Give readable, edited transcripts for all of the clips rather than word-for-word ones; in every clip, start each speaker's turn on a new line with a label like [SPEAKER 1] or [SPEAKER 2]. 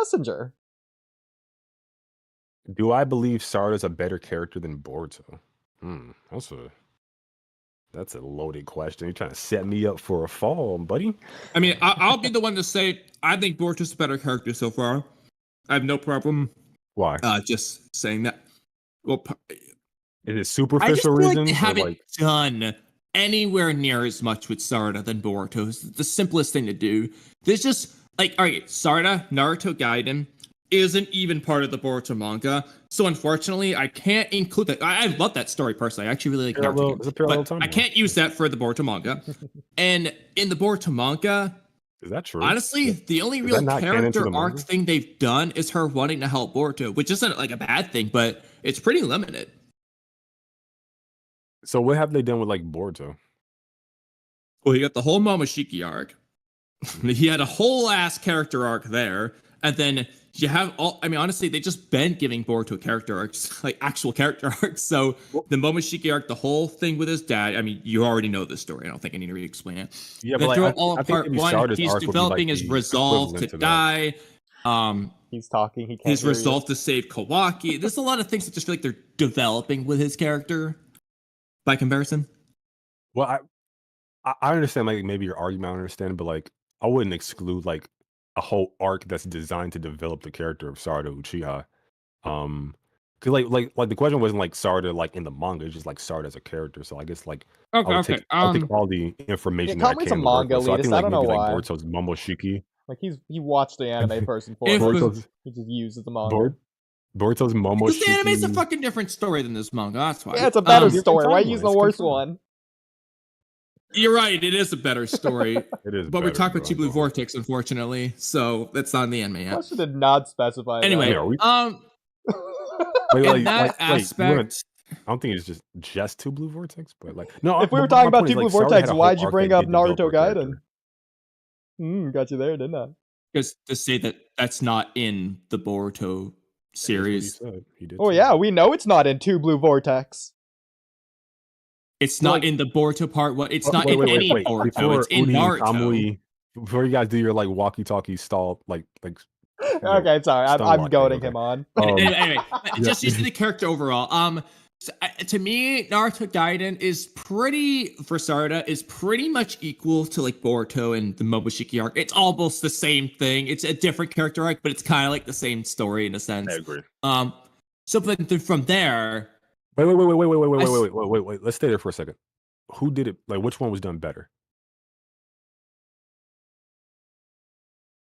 [SPEAKER 1] messenger.
[SPEAKER 2] Do I believe Sarada's a better character than Boruto? That's a loaded question. You're trying to set me up for a fall, buddy.
[SPEAKER 3] I mean, I'll be the one to say I think Boruto's a better character so far. I have no problem.
[SPEAKER 2] Why?
[SPEAKER 3] Just saying that. Well,
[SPEAKER 2] is it superficial
[SPEAKER 3] I just feel
[SPEAKER 2] reasons?
[SPEAKER 3] Like they haven't done anywhere near as much with Sarada than Boruto. It's the simplest thing to do. There's just like, all right, Sarada, Naruto Gaiden isn't even part of the Boruto manga, so unfortunately, I can't include that. I love that story personally. I actually really like Naruto, but I can't use that for the Boruto manga. And in the Boruto manga,
[SPEAKER 2] is that true?
[SPEAKER 3] Honestly, the only real character arc thing they've done is her wanting to help Boruto, which isn't like a bad thing, but it's pretty limited.
[SPEAKER 2] So what have they done with like Boruto?
[SPEAKER 3] Well, you got the whole Momoshiki arc. He had a whole ass character arc there, and then you have all. I mean, honestly, they just been giving Boruto character arcs, like actual character arcs. So the Momoshiki arc, the whole thing with his dad. I mean, you already know this story. I don't think I need to re-explain it.
[SPEAKER 2] Yeah, but
[SPEAKER 3] like, all part one, he's developing his resolve to die.
[SPEAKER 1] He's talking. He can't.
[SPEAKER 3] His resolve to save Kawaki. There's a lot of things that just feel like they're developing with his character. By comparison.
[SPEAKER 2] Well, I understand like maybe your argument. I understand, but like I wouldn't exclude like a whole arc that's designed to develop the character of Sarada Uchiha. Cause like the question wasn't like Sarada like in the manga, it's just like Sarada as a character. So I guess like I'll take all the information that I can.
[SPEAKER 1] A manga elitist. So I think like maybe like
[SPEAKER 2] Boruto's Momoshiki.
[SPEAKER 1] Like he watched the anime first and foremost. He just uses the manga.
[SPEAKER 2] Boruto's Momoshiki.
[SPEAKER 3] Because the anime's a fucking different story than this manga. That's why.
[SPEAKER 1] Yeah, it's a better story. Why use the worst one?
[SPEAKER 3] You're right. It is a better story.
[SPEAKER 2] It is.
[SPEAKER 3] But we're talking about Two Blue Vortex, unfortunately. So that's not in the anime yet.
[SPEAKER 1] Question did not specify.
[SPEAKER 3] Anyway,
[SPEAKER 2] in that aspect, I don't think it's just Two Blue Vortex, but like no.
[SPEAKER 1] If we were talking about Two Blue Vortex, why'd you bring up Naruto Gaiden? Got you there, didn't I?
[SPEAKER 3] Because to say that that's not in the Boruto series.
[SPEAKER 2] He did.
[SPEAKER 1] Oh yeah, we know it's not in Two Blue Vortex.
[SPEAKER 3] It's not in the Boruto part. Well, it's not in any Boruto.
[SPEAKER 2] Before
[SPEAKER 3] it's in
[SPEAKER 2] Oodie
[SPEAKER 3] Naruto.
[SPEAKER 2] Kamui, before you guys do your like walkie-talkie stall, like.
[SPEAKER 1] Okay, sorry, I'm goading him on.
[SPEAKER 3] Anyway, just using the character overall. So, to me, Naruto Gaiden is for Sarada is pretty much equal to like Boruto and the Momoshiki arc. It's almost the same thing. It's a different character arc, but it's kind of like the same story in a sense.
[SPEAKER 2] I agree.
[SPEAKER 3] So but from there.
[SPEAKER 2] Wait. Let's stay there for a second. Who did it? Like, which one was done better?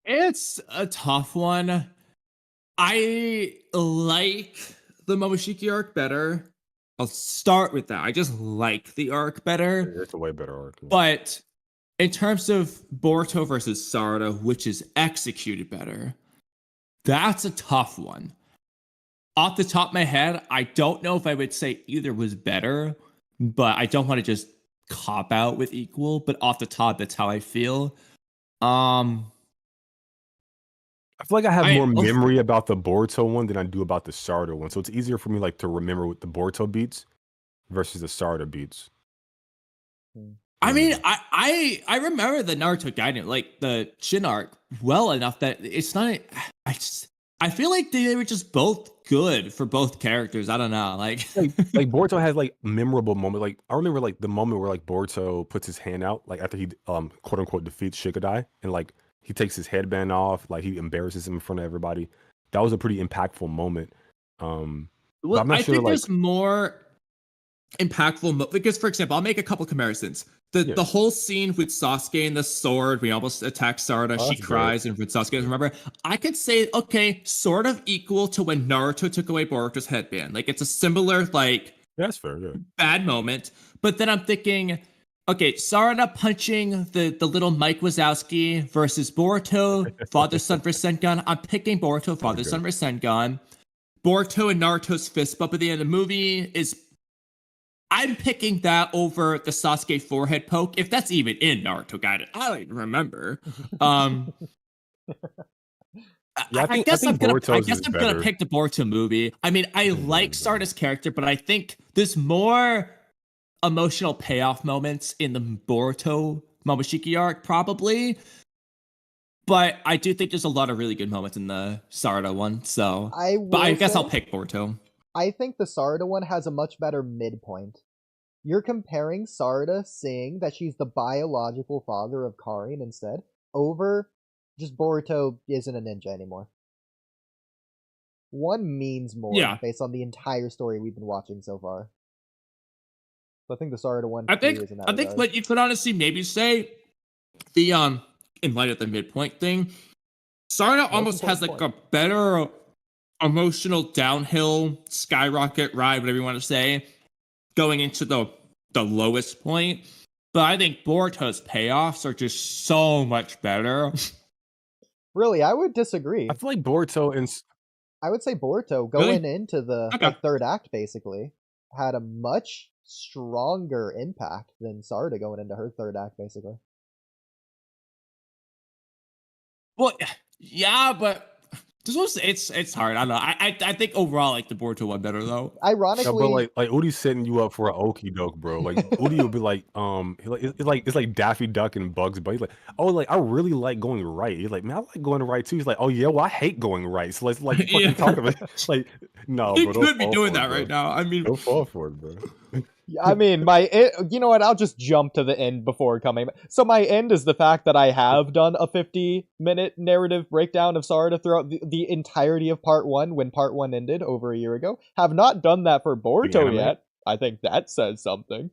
[SPEAKER 3] It's a tough one. I like the Momoshiki arc better. I'll start with that. I just like the arc better.
[SPEAKER 2] It's a way better arc.
[SPEAKER 3] Yeah. But in terms of Boruto versus Sarada, which is executed better, that's a tough one. Off the top of my head, I don't know if I would say either was better, but I don't want to just cop out with equal. But off the top, that's how I feel.
[SPEAKER 2] I feel like I have more memory about the Boruto one than I do about the Sarada one. So it's easier for me like to remember what the Boruto beats versus the Sarada beats.
[SPEAKER 3] I mean, I remember the Naruto Gaiden, like the Shin arc, well enough that it's not. I feel like they were just both good for both characters. I don't know, like
[SPEAKER 2] Boruto has like memorable moment. Like I remember like the moment where like Boruto puts his hand out, like after he quote unquote defeats Shikadai, and like he takes his headband off, like he embarrasses him in front of everybody. That was a pretty impactful moment.
[SPEAKER 3] Well, I think there's more impactful because, for example, I'll make a couple comparisons. The whole scene with Sasuke and the sword, we almost attack Sarada, she cries, and when Sasuke doesn't remember, I could say, okay, sort of equal to when Naruto took away Boruto's headband. Like, it's a similar, like,
[SPEAKER 2] that's fair,
[SPEAKER 3] bad moment. But then I'm thinking, okay, Sarada punching the little Mike Wazowski versus Boruto, Father Son Rasengan. I'm picking Boruto, Father Son Rasengan. Boruto and Naruto's fist bump at the end of the movie I'm picking that over the Sasuke forehead poke, if that's even in Naruto Gaiden. I don't even remember. I guess I'm gonna pick the Boruto movie. I mean, I like Sarada's character, but I think there's more emotional payoff moments in the Boruto Momoshiki arc, probably. but I do think there's a lot of really good moments in the Sarada one. So, but I guess I'll pick Boruto.
[SPEAKER 1] I think the Sarada one has a much better midpoint. You're comparing Sarada saying that she's the biological father of Karin instead, over just Boruto isn't a ninja anymore. One means more based on the entire story we've been watching so far. So I think the Sarada one.
[SPEAKER 3] I think what you could honestly maybe say, the in light of the midpoint thing, Sarada almost has like a better emotional downhill skyrocket ride, whatever you want to say, going into the lowest point. But I think Boruto's payoffs are just so much better.
[SPEAKER 1] Really, I would disagree.
[SPEAKER 2] I feel like Boruto and
[SPEAKER 1] I would say Boruto going into the third act basically had a much stronger impact than Sarada going into her third act basically.
[SPEAKER 3] Well, yeah, but this was it's hard. I don't know. I think overall like the Boruto one better though.
[SPEAKER 1] Ironically,
[SPEAKER 2] bro, like Oodie's setting you up for an okie doke, bro. Like Oodie will be like, it's like Daffy Duck and Bugs Bunny. He's like, oh, like I really like going right. He's like, man, I like going right too. He's like, oh yeah, well I hate going right. So let's fucking talk about it. Like, no,
[SPEAKER 3] he
[SPEAKER 2] bro,
[SPEAKER 3] could be doing that right now. I mean,
[SPEAKER 2] don't fall for it, bro.
[SPEAKER 1] I mean, you know what? I'll just jump to the end before coming. So my end is the fact that I have done a 50-minute narrative breakdown of Sarada throughout the entirety of Part 1 when Part 1 ended over a year ago. Have not done that for Boruto yet. I think that says something.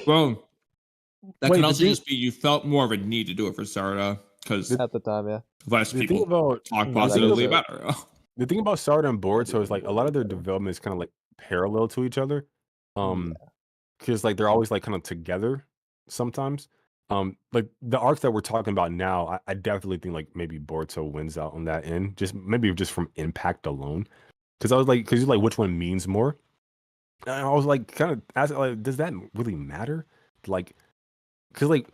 [SPEAKER 3] Well, that can also just be you felt more of a need to do it for Sarada because
[SPEAKER 1] at the time, yeah,
[SPEAKER 3] less people talk positively about her.
[SPEAKER 2] The thing about Sarada and Boruto is like a lot of their development is kind of like parallel to each other, because like they're always like kind of together sometimes. Like the arcs that we're talking about now, I definitely think like maybe Boruto wins out on that end, just from impact alone. Because I was like, because you're like, which one means more? And I was like, kind of asking, like, does that really matter? Like, because like,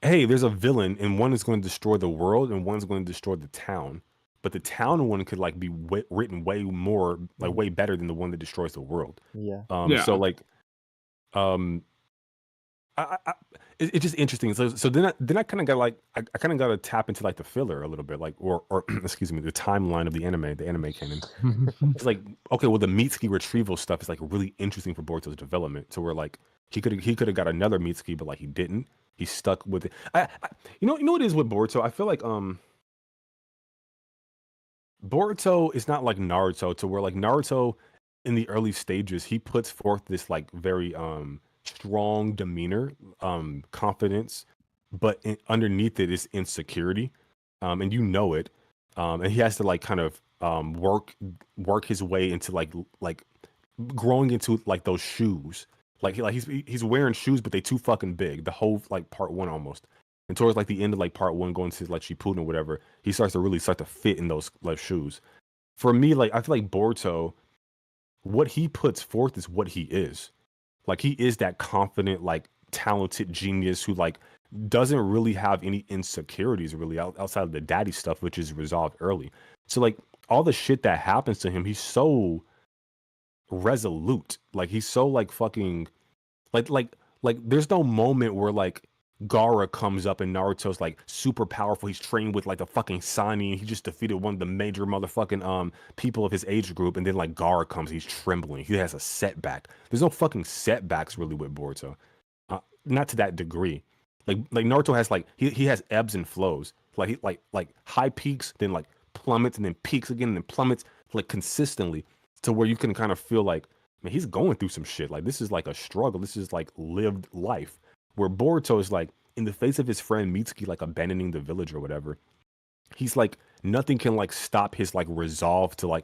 [SPEAKER 2] hey, there's a villain, and one is going to destroy the world, and one's going to destroy the town. But the town one could like be written way more, like way better than the one that destroys the world.
[SPEAKER 1] Yeah.
[SPEAKER 2] So like, it's just interesting. So then I kind of got like I kind of got to tap into like the filler a little bit, like or excuse me, the timeline of the anime canon. It's like, okay, well the Mitsuki retrieval stuff is like really interesting for Boruto's development. So we're like he could have got another Mitsuki, but like he didn't. He stuck with it. You know what it is with Boruto? I feel like Boruto is not like Naruto, to where like Naruto in the early stages, he puts forth this like very strong demeanor, confidence, but underneath it is insecurity, and you know it, and he has to like kind of work his way into like growing into like those shoes, like he's wearing shoes, but they too fucking big. The whole like Part 1 almost. And towards like the end of like Part 1, going to like Shippuden or whatever, he starts to really fit in those like shoes. For me, like I feel like Boruto, what he puts forth is what he is. Like he is that confident, like talented genius who like doesn't really have any insecurities really outside of the daddy stuff, which is resolved early. So like all the shit that happens to him, he's so resolute. Like he's so like fucking like there's no moment where like Gaara comes up and Naruto's like super powerful. He's trained with like the fucking Sani. He just defeated one of the major motherfucking people of his age group, and then like Gaara comes, he's trembling. He has a setback. There's no fucking setbacks really with Boruto, not to that degree. Like Naruto has like he has ebbs and flows. Like high peaks, then like plummets, and then peaks again, and then plummets like consistently, to where you can kind of feel like, man, he's going through some shit. Like this is like a struggle. This is like lived life. Where Boruto is like, in the face of his friend Mitsuki like abandoning the village or whatever, he's like, nothing can like stop his like resolve to like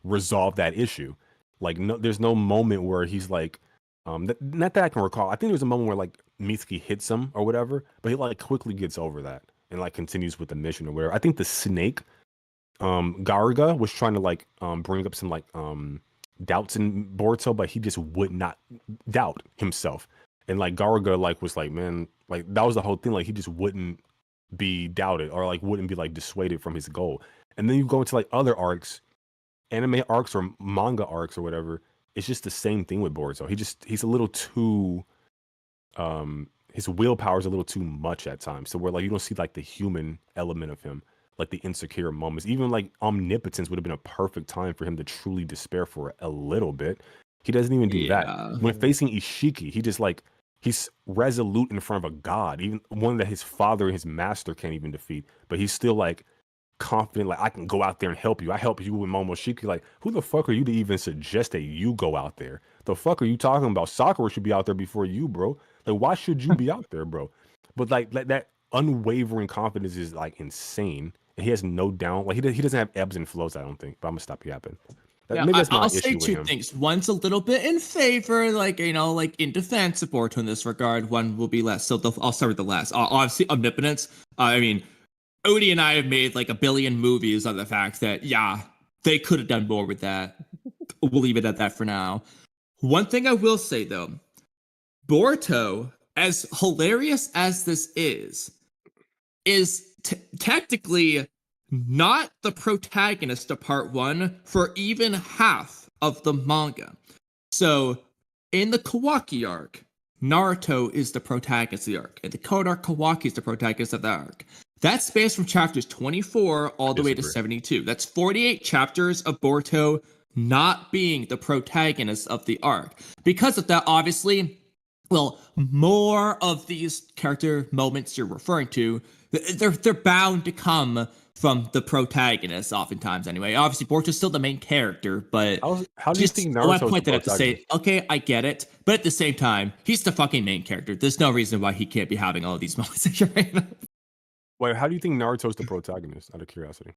[SPEAKER 2] resolve that issue. Like there's no moment where he's like, not that I can recall. I think there's a moment where like Mitsuki hits him or whatever, but he like quickly gets over that and like continues with the mission or whatever. I think the snake, Garuga, was trying to like bring up some like doubts in Boruto, but he just would not doubt himself. And like Garuga like was like, man, like that was the whole thing. Like he just wouldn't be doubted or like wouldn't be like dissuaded from his goal. And then you go into like other arcs, anime arcs or manga arcs or whatever. It's just the same thing with Boruto. He's a little too his willpower is a little too much at times. So where like you don't see like the human element of him, like the insecure moments. Even like omnipotence would have been a perfect time for him to truly despair for a little bit. He doesn't even do that. When facing Ishiki, he just like he's resolute in front of a god, even one that his father and his master can't even defeat. But he's still like confident, like I can go out there and help you. I help you with Momoshiki. Like, who the fuck are you to even suggest that you go out there? The fuck are you talking about? Sakura should be out there before you, bro. Like, why should you be out there, bro? But like that unwavering confidence is like insane. And he has no down. Like he doesn't have ebbs and flows. I don't think. But I'm gonna stop yapping.
[SPEAKER 3] Yeah,
[SPEAKER 2] maybe that's my
[SPEAKER 3] I'll
[SPEAKER 2] issue
[SPEAKER 3] say
[SPEAKER 2] with
[SPEAKER 3] two
[SPEAKER 2] him.
[SPEAKER 3] things. One's a little bit in favor, like, you know, like in defense of Boruto in this regard. One will be less. So I'll start with the last. Obviously, omnipotence. I mean, Oodie and I have made like a billion movies on the fact that, yeah, they could have done more with that. We'll leave it at that for now. One thing I will say, though, Boruto, as hilarious as this is technically not the protagonist of part one for even half of the manga. So, in the Kawaki arc, Naruto is the protagonist of the arc. In the Code arc, Kawaki is the protagonist of the arc. That spans from chapters 24 all the way to 72. That's 48 chapters of Boruto not being the protagonist of the arc. Because of that, obviously, well, more of these character moments you're referring to, they're bound to come from the protagonist, oftentimes anyway. Obviously, Boruto's still the main character, but
[SPEAKER 2] how do you think Naruto's
[SPEAKER 3] I point
[SPEAKER 2] the
[SPEAKER 3] that out to say, okay, I get it, but at the same time, he's the fucking main character. There's no reason why he can't be having all these moments that you're right now.
[SPEAKER 2] Wait, how do you think Naruto's the protagonist? Out of curiosity.